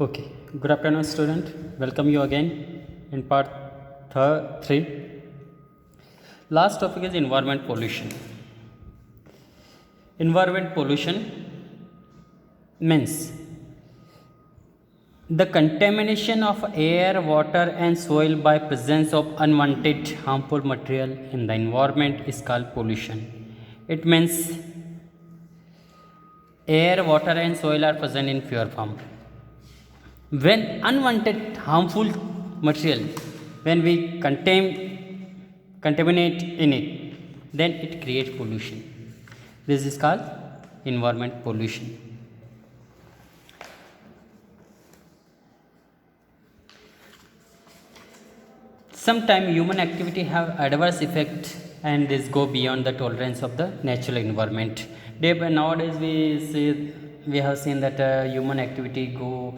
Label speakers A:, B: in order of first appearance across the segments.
A: Okay, good afternoon, student. Welcome you again in part 3. Last topic is environment pollution. Environment pollution means the contamination of air, water, and soil by presence of unwanted harmful material in the environment is called pollution. It means air, water, and soil are present in pure form. When unwanted harmful material, when we contaminate in it, then it creates pollution. This is called environment pollution. Sometimes human activity have adverse effect and this go beyond the tolerance of the natural environment. Nowadays we have seen that human activity go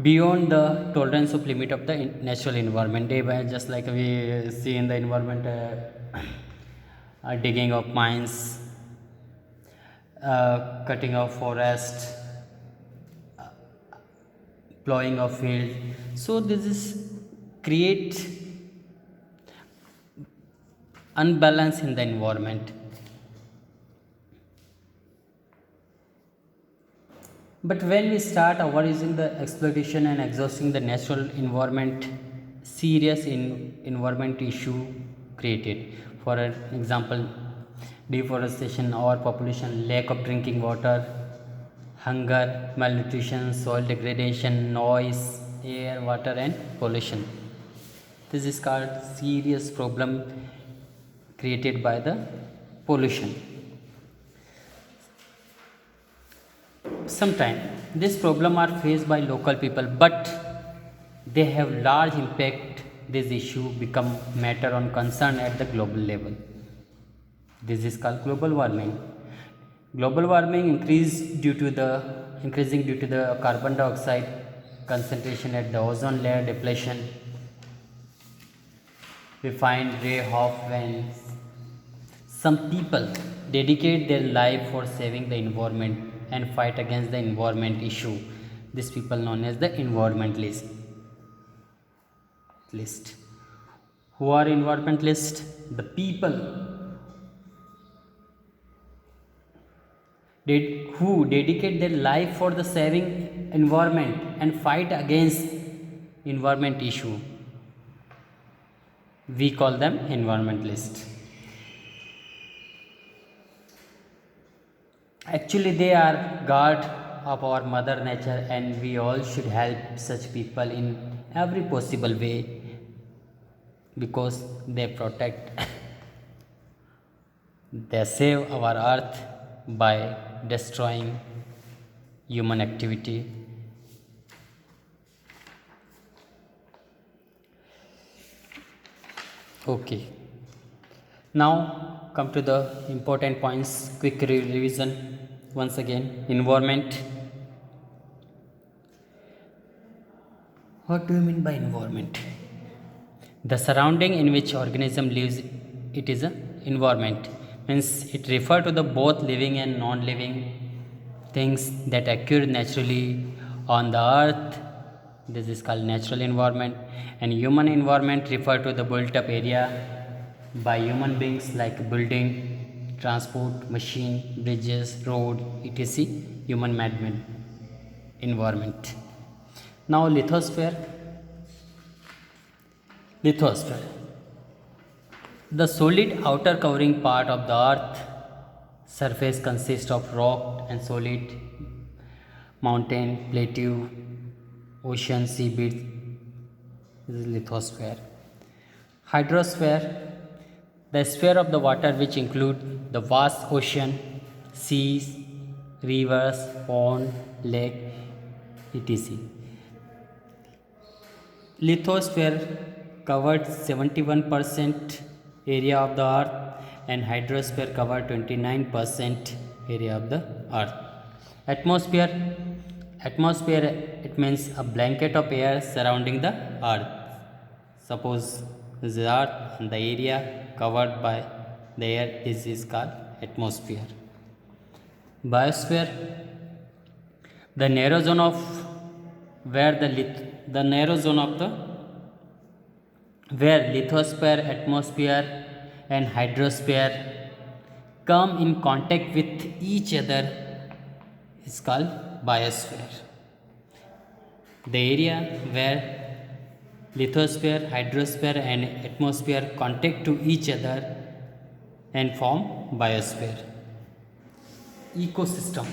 A: beyond the tolerance of limit of the natural environment. Day by just like we see in the environment, digging of mines, cutting of forest, plowing of field. So this is create unbalance in the environment. But when we start avoiding the exploitation and exhausting the natural environment, serious environment issue created. For an example, deforestation, overpopulation, lack of drinking water, hunger, malnutrition, soil degradation, noise, air, water, and pollution. This is called serious problem created by the pollution. Sometimes this problem are faced by local people, but they have large impact. This issue become matter on concern at the global level. This is called global warming. Global warming increasing due to the carbon dioxide concentration at the ozone layer depletion. We find ray of winds. Some people dedicate their life for saving the environment and fight against the environment issue. These people known as the environmentalist. Who are environmentalists? The people who dedicate their life for the saving environment and fight against environment issue. We call them environmentalists. Actually, they are guard of our mother nature, and we all should help such people in every possible way because they protect, they save our earth by destroying human activity. Okay. Now come to the important points. Quick revision once again. Environment. What do you mean by environment? The surrounding in which organism lives, it is an environment. Means it refers to the both living and non-living things that occur naturally on the earth. This is called natural environment. And human environment refer to the built up area by human beings like building, transport, machine, bridges, road, etc. Human made environment. Now lithosphere. Lithosphere. The solid outer covering part of the earth surface consists of rock and solid, mountain, plateau, ocean, seabed. This is lithosphere. Hydrosphere. The sphere of the water which include the vast ocean, seas, rivers, pond, lake, etc. Lithosphere covered 71% area of the earth and hydrosphere covered 29% area of the earth. Atmosphere. Atmosphere, it means a blanket of air surrounding the earth. Suppose this is earth and the area covered by the air, this is called atmosphere. Biosphere. The narrow zone of where the narrow zone of the where lithosphere, atmosphere and hydrosphere come in contact with each other is called biosphere. The area where lithosphere, hydrosphere and atmosphere contact to each other and form biosphere. Ecosystem,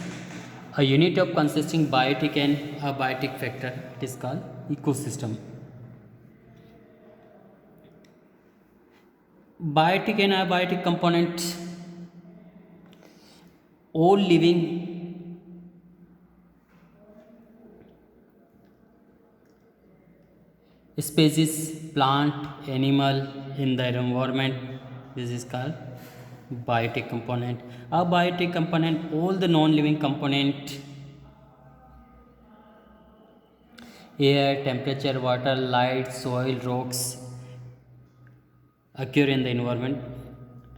A: a unit of consisting biotic and abiotic factor, it is called ecosystem. Biotic and abiotic components, all living species, plant, animal in the environment, this is called biotic component. Abiotic component, all the non-living component, air, temperature, water, light, soil, rocks occur in the environment,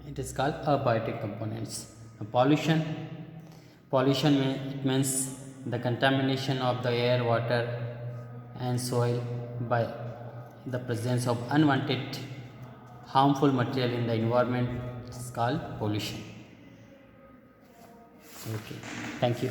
A: it is called abiotic components. Pollution, it means the contamination of the air, water and soil by the presence of unwanted harmful material in the environment, is called pollution. Okay, thank you.